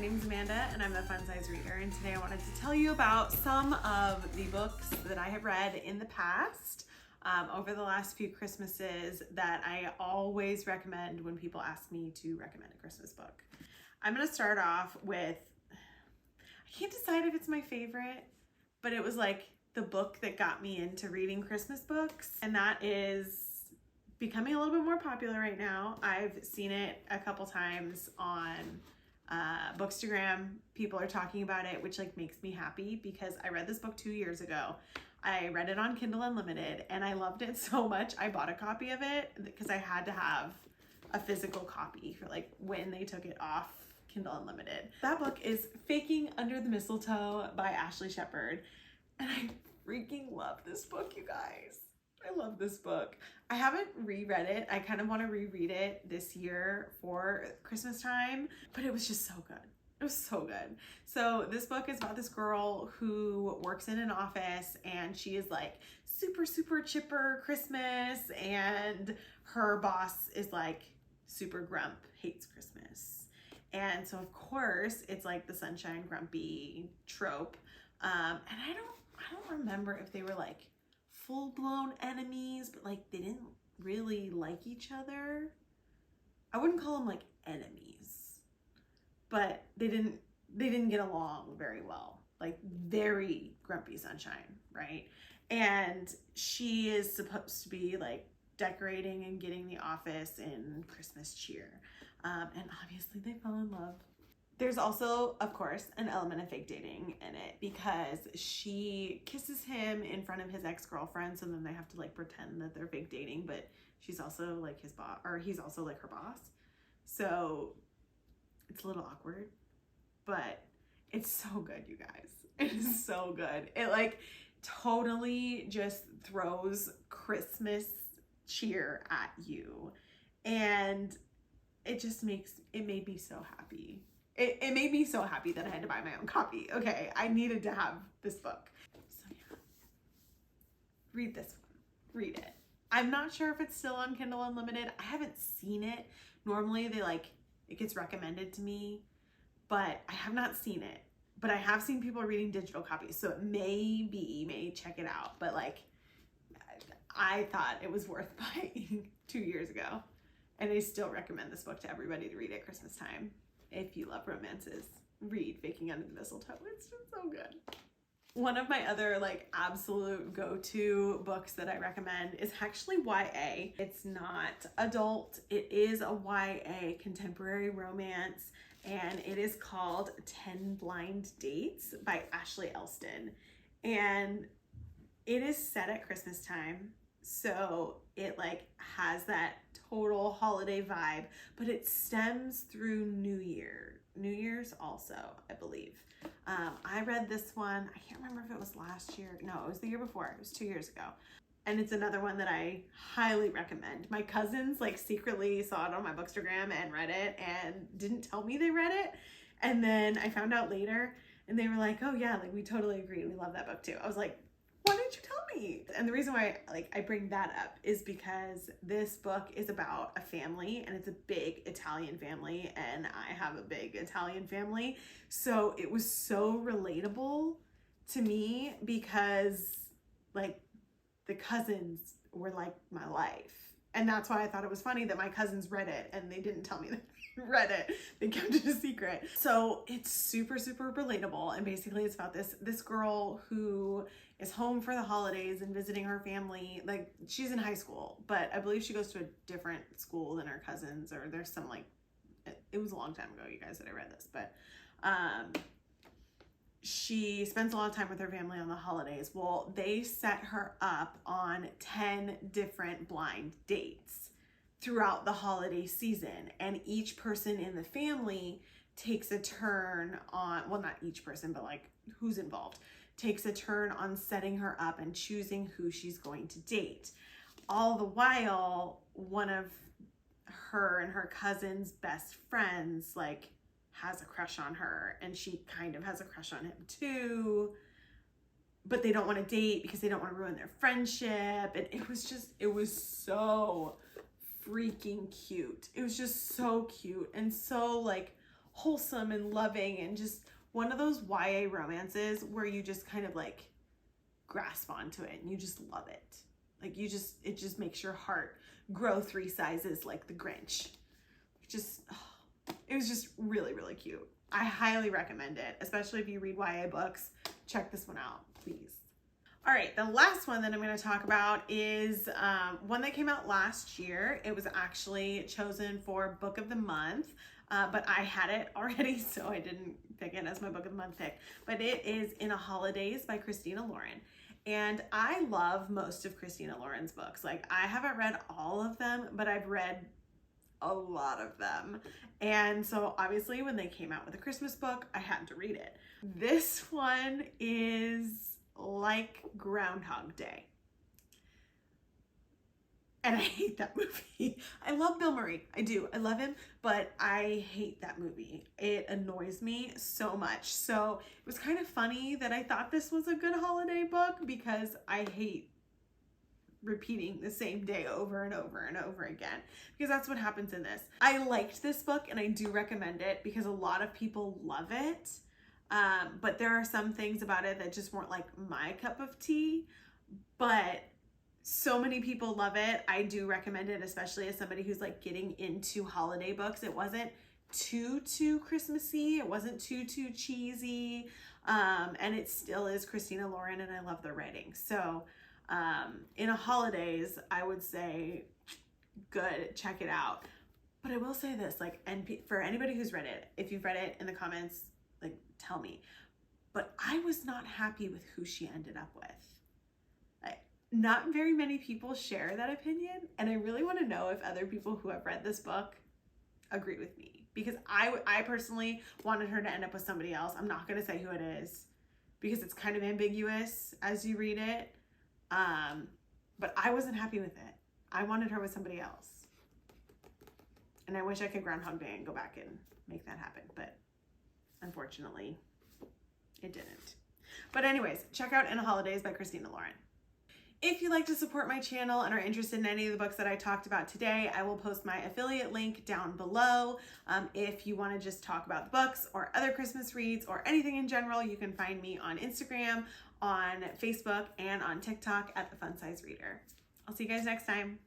name's Amanda and I'm the Fun Size Reader, and today I wanted to tell you about some of the books that I have read in the past over the last few Christmases that I always recommend when people ask me to recommend a Christmas book. I'm going to start off with, I can't decide if it's my favorite, but it was like the book that got me into reading Christmas books, and that is becoming a little bit more popular right now. I've seen it a couple times on Bookstagram. People are talking about it, which like makes me happy because I read this book 2 years ago. I read it on Kindle Unlimited and I loved it so much I bought a copy of it because I had to have a physical copy for like when they took it off Kindle Unlimited. That book is Faking Under the Mistletoe by Ashley Shepherd, and I freaking love this book, you guys. I love this book. I haven't reread it. I kind of want to reread it this year for Christmas time, but it was just so good. It was so good. So this book is about this girl who works in an office, and she is like super, super chipper Christmas, and her boss is like super grump, hates Christmas. And so of course it's like the sunshine grumpy trope. And I don't remember if they were like full-blown enemies, but like they didn't really like each other. I wouldn't call them like enemies, but they didn't get along very well. Like very grumpy sunshine, right? And she is supposed to be like decorating and getting the office in Christmas cheer. And obviously they fell in love. There's also, of course, an element of fake dating in it because she kisses him in front of his ex-girlfriend, so then they have to like pretend that they're fake dating, but she's also like his boss, or he's also like her boss. So it's a little awkward, but it's so good, you guys. It is so good. It like totally just throws Christmas cheer at you, and it made me so happy. It made me so happy that I had to buy my own copy. Okay, I needed to have this book. So yeah, read this one. Read it. I'm not sure if it's still on Kindle Unlimited. I haven't seen it. Normally it gets recommended to me, but I have not seen it. But I have seen people reading digital copies, so it may check it out. But like, I thought it was worth buying 2 years ago. And I still recommend this book to everybody to read at Christmas time. If you love romances, read Faking Under the Mistletoe. It's just so good. One of my other like absolute go-to books that I recommend is actually YA. It's not adult. It is a YA contemporary romance, and it is called 10 Blind Dates by Ashley Elston. And it is set at Christmas time. So it like has that total holiday vibe, but it stems through New Year's also, I believe. I read this one, I can't remember if it was last year. No, it was the year before. It was 2 years ago. And it's another one that I highly recommend. My cousins like secretly saw it on my Bookstagram and read it and didn't tell me they read it. And then I found out later and they were like, oh yeah, like we totally agree. We love that book too. I was like, why didn't you tell me? And the reason why I bring that up is because this book is about a family, and it's a big Italian family, and I have a big Italian family. So it was so relatable to me because like the cousins were like my life. And that's why I thought it was funny that my cousins read it and they didn't tell me that they read it. They kept it a secret. So it's super, super relatable. And basically it's about this girl who is home for the holidays and visiting her family. Like she's in high school, but I believe she goes to a different school than her cousins, or there's some like, it was a long time ago, you guys, that I read this, but she spends a lot of time with her family on the holidays. Well, they set her up on 10 different blind dates throughout the holiday season. And each person in the family takes a turn on, well, not each person, but like who's involved, takes a turn on setting her up and choosing who she's going to date. All the while, one of her and her cousin's best friends, like, has a crush on her, and she kind of has a crush on him too, but they don't want to date because they don't want to ruin their friendship. And it was so freaking cute. It was just so cute and so like wholesome and loving and just one of those YA romances where you just kind of like grasp onto it and you just love it. Like it just makes your heart grow 3 sizes like the Grinch. It was just really, really cute. I highly recommend it, especially if you read YA books. Check this one out, please. All right, the last one that I'm going to talk about is one that came out last year. It was actually chosen for Book of the Month, but I had it already, so I didn't pick it as my Book of the Month pick. But it is In a Holidaze by Christina Lauren. And I love most of Christina Lauren's books. Like, I haven't read all of them, but I've read a lot of them. And so obviously when they came out with a Christmas book, I had to read it. This one is like Groundhog Day. And I hate that movie. I love Bill Murray. I do. I love him, but I hate that movie. It annoys me so much. So it was kind of funny that I thought this was a good holiday book because I hate repeating the same day over and over and over again, because that's what happens in this. I liked this book and I do recommend it because a lot of people love it. But there are some things about it that just weren't like my cup of tea, but so many people love it. I do recommend it, especially as somebody who's like getting into holiday books. It wasn't too Christmassy. It wasn't too cheesy. And it still is Christina Lauren and I love the writing. So In a Holidaze, I would say good, check it out. But I will say this, like, and for anybody who's read it, if you've read it in the comments, like, tell me. But I was not happy with who she ended up with. Not very many people share that opinion, and I really want to know if other people who have read this book agree with me, because I personally wanted her to end up with somebody else. I'm not going to say who it is because it's kind of ambiguous as you read it. But I wasn't happy with it. I wanted her with somebody else. And I wish I could Groundhog Day and go back and make that happen. But unfortunately, it didn't. But anyways, check out In a Holidaze by Christina Lauren. If you'd like to support my channel and are interested in any of the books that I talked about today, I will post my affiliate link down below. If you want to just talk about the books or other Christmas reads or anything in general, you can find me on Instagram, on Facebook, and on TikTok at The Fun Size Reader. I'll see you guys next time.